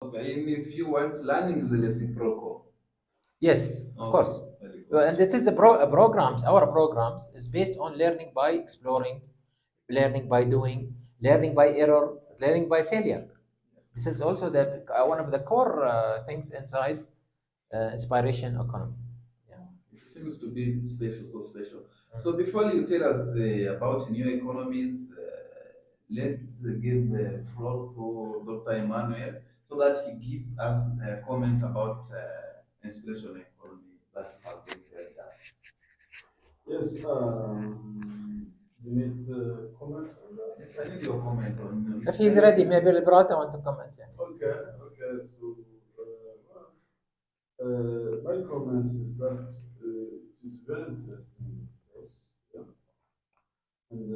Okay, in a few words, learning is reciprocal. Yes, of Okay, course. very good. And it is the programs, our programs is based on learning by exploring, learning by doing, learning by error, learning by failure. This is also the one of the core things inside inspiration economy. Yeah. It seems to be special, so special. So before you tell us about new economies, let's give floor to Dr. Emmanuel so that he gives us a comment about inspiration economy that has been shared. Yes, you need comment on that. Yes, I need your comment on If he's ready, maybe Liberata want to comment. Yeah. Okay, okay. So, my comments is that it is very interesting, of course, yeah. And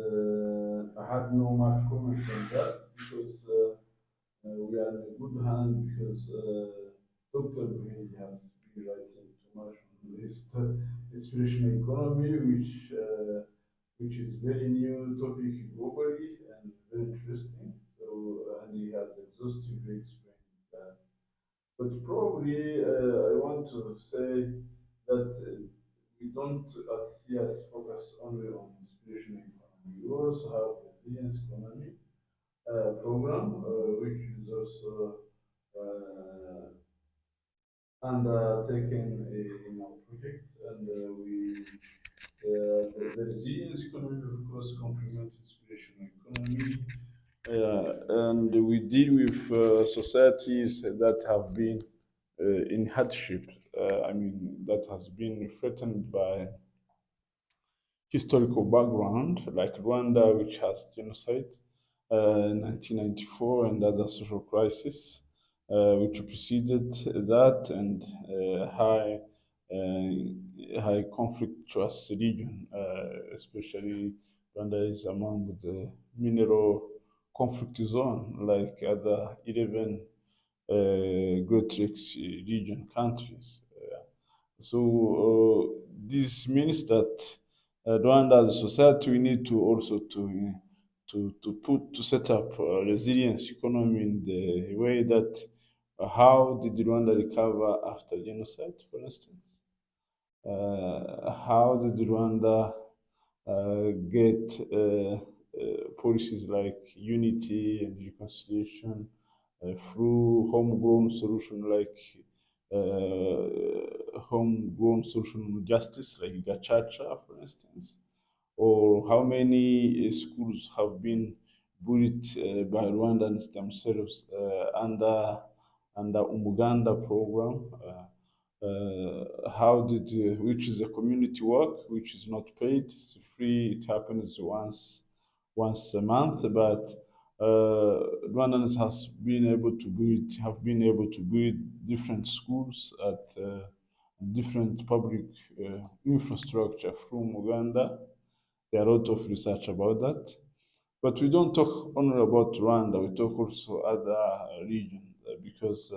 I had no much comment on that because we are in a good hand because Dr. Buhindi has been writing too much on this inspiration economy, which is very new topic globally and very interesting. So, and he has exhaustively explained that. But probably I want to say that we don't at SIAS focus only on inspiration economy. We also have resilience economy program, which is also undertaken in our project, and the resilience economy, of course, complements inspiration economy. And we deal with societies that have been in hardship. I mean, that has been threatened by historical background, like Rwanda, which has genocide, 1994, and other social crises, which preceded that, and high conflictuous region, especially Rwanda is among the mineral conflict zone, like other 11 Great Lakes region countries. This means that Rwanda as a society, we need to also to set up a resilience economy in the way that how did Rwanda recover after genocide, for instance? How did Rwanda get policies like unity and reconciliation through homegrown solution like homegrown solution justice like gachacha, for instance, or how many schools have been bullied by Rwandans themselves under Umuganda program. How did which is a community work which is not paid, it's free. It happens once a month, but Rwandans has been able to build have been able to build different schools at different public infrastructure from Uganda. There are a lot of research about that. But we don't talk only about Rwanda, we talk also other regions because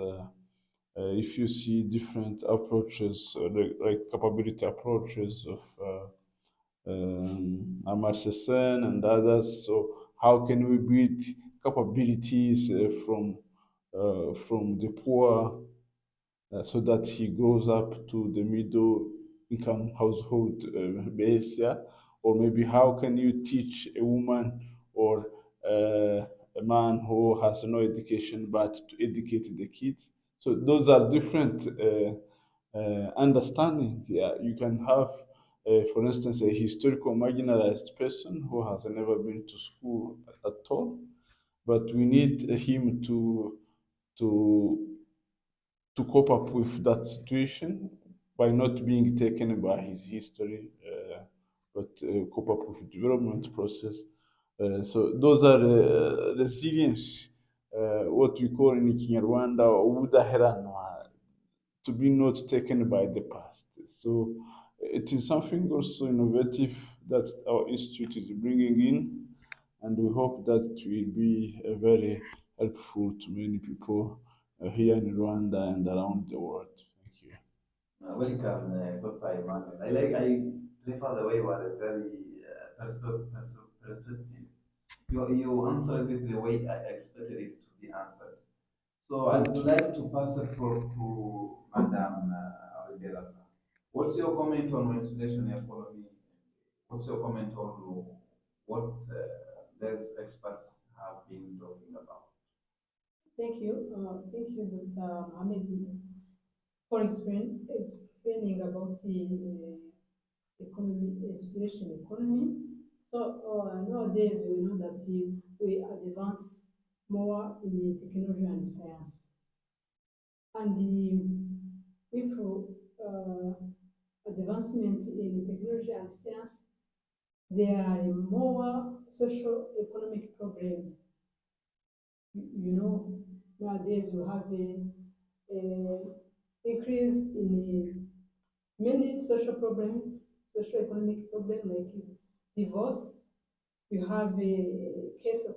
if you see different approaches, like capability approaches of Amartya Sen and others, so how can we build capabilities from the poor so that he grows up to the middle income household base, yeah? Or maybe how can you teach a woman or a man who has no education but to educate the kids? So those are different understanding. Yeah, you can have, for instance, a historical marginalized person who has never been to school at all, but we need him to to cope up with that situation by not being taken by his history, but cope up with development process. So those are resilience, what we call in Kinyarwanda ubudaheranwa, to be not taken by the past. So it is something also innovative that our institute is bringing in, and we hope that it will be very helpful to many people here in Rwanda and around the world. Thank you. Welcome, Dr. Emmanuel. I prefer the way you are very perspective. You answered it the way I expected it to be answered. So I would like to pass the floor to Madam Rivera. What's your comment on explanation economy? What's your comment on what these experts have been talking about? Thank you, Dr. Mohamedi, for explaining about the economy, exploration economy. So nowadays we know that we advance more in the technology and science, and with advancement in technology and science, there are more socio-economic problem. You know, nowadays you have a increase in many social problem, socio-economic problem like divorce. You have a case of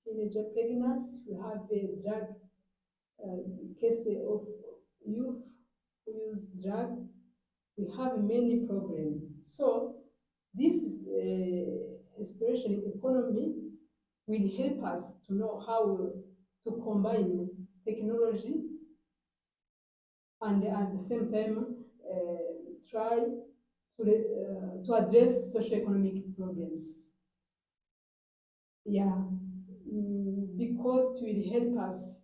teenager pregnancy. You have a drug uh, case of youth who use drugs. We have many problems. So this is inspiration economy will help us to know how to combine technology and at the same time try to address socio-economic problems. Yeah, because it will help us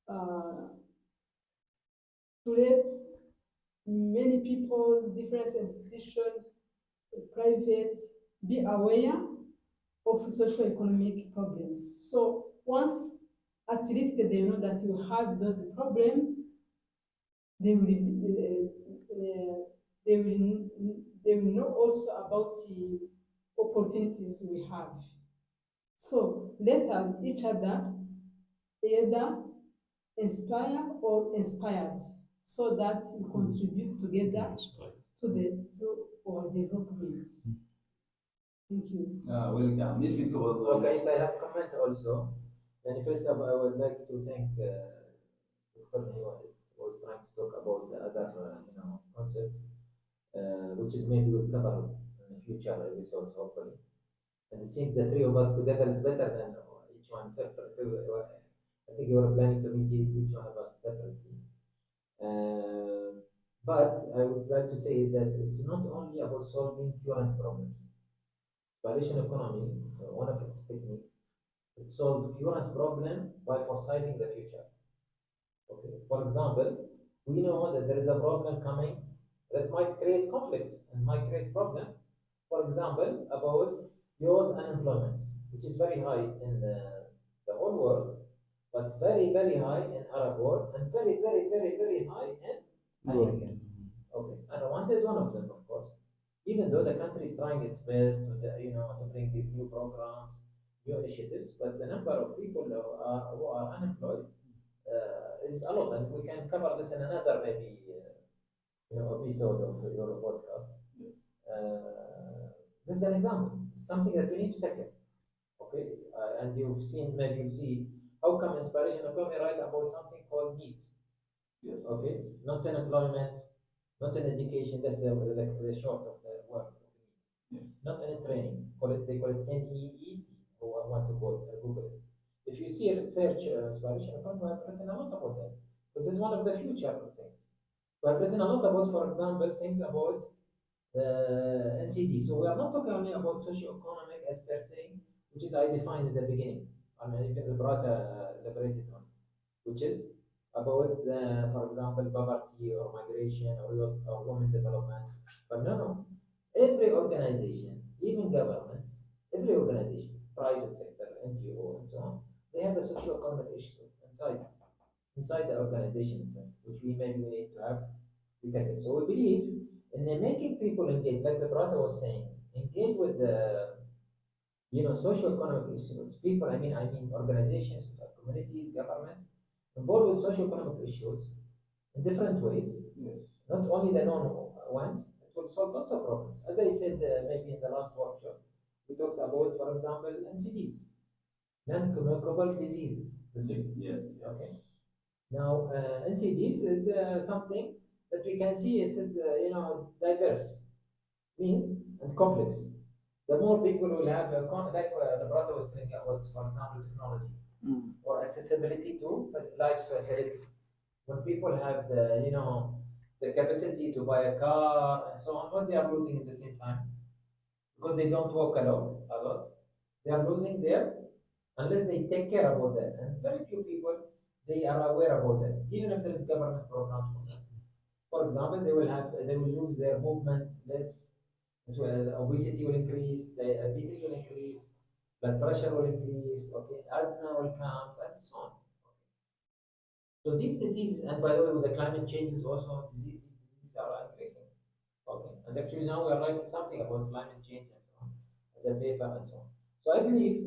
uh, to let many people's different institutions, private, be aware of socio-economic problems. So once at least they know that you have those problems, they will they will they will know also about the opportunities we have. So let us each other either inspire or inspired so that we contribute together to our development. Thank you. Welcome. If it was Okay, so I have comment also. And first of all, I would like to thank Dr. Nihua was trying to talk about the other concepts, which is maybe we'll cover in future episodes hopefully. And it seems the three of us together is better than each one separate. I think you were planning to meet each one of us separately. Uh, but I would like to say that it's not only about solving current problems. Valuation economy, one of its techniques, it solves current problem by foresighting the future. Okay. For example, we know that there is a problem coming that might create conflicts and might create problems. For example, about youth unemployment, which is very high in the whole world, but very, very high in Arab world, and very, very, very, very high in Africa. Okay, and Rwanda is one of them, of course. Even though the country is trying its best to bring new programs, new initiatives, but the number of people who are unemployed is a lot, and we can cover this in another maybe episode of your podcast. Yes. This is an example. It's something that we need to tackle. Okay, and you've seen maybe you'll see how come inspiration economy write about something called need. Yes. Okay, not unemployment, not an education. That's the short of the word. Yes. Not any training. They call it NEET. Who I want to Google it. If you see a research inspiration economy, I've written a lot about that. Because it's one of the future things. We have written a lot about, for example, things about NCD. So we are not talking only about socio-economic as per se, which is I defined in the beginning. I mean, even the brother elaborated on, which is about the, for example, poverty or migration or youth or women development. But no. Every organization, even governments, every organization, private sector, NGO, and so on, they have a socio-economic issue inside the organization itself, which we need to have detected. So we believe in making people engage, like the brother was saying, engage with the socio-economic issues. People, I mean organizations, communities, governments, involved with socio-economic issues in different ways. Yes. Not only the known ones, it will solve lots of problems. As I said, maybe in the last workshop, we talked about, for example, NCDs, non-communicable diseases. Yes. Okay. Now, NCDs is something that we can see it is, diverse, means, and complex. The more people will have, like the brother was telling about, for example, technology. Mm. or accessibility to life's facility. When people have the, the capacity to buy a car and so on, what they are losing at the same time, because they don't walk a lot, they are losing there unless they take care about that. And very few people they are aware about that, even if there is government programs for that. For example, they will lose their movement less, obesity will increase, diabetes will increase, blood pressure will increase, okay, asthma will come, and so on. So these diseases, and by the way, with the climate changes also, these diseases are increasing. Okay, and actually now we are writing something about climate change and so on, as a paper and so on. So I believe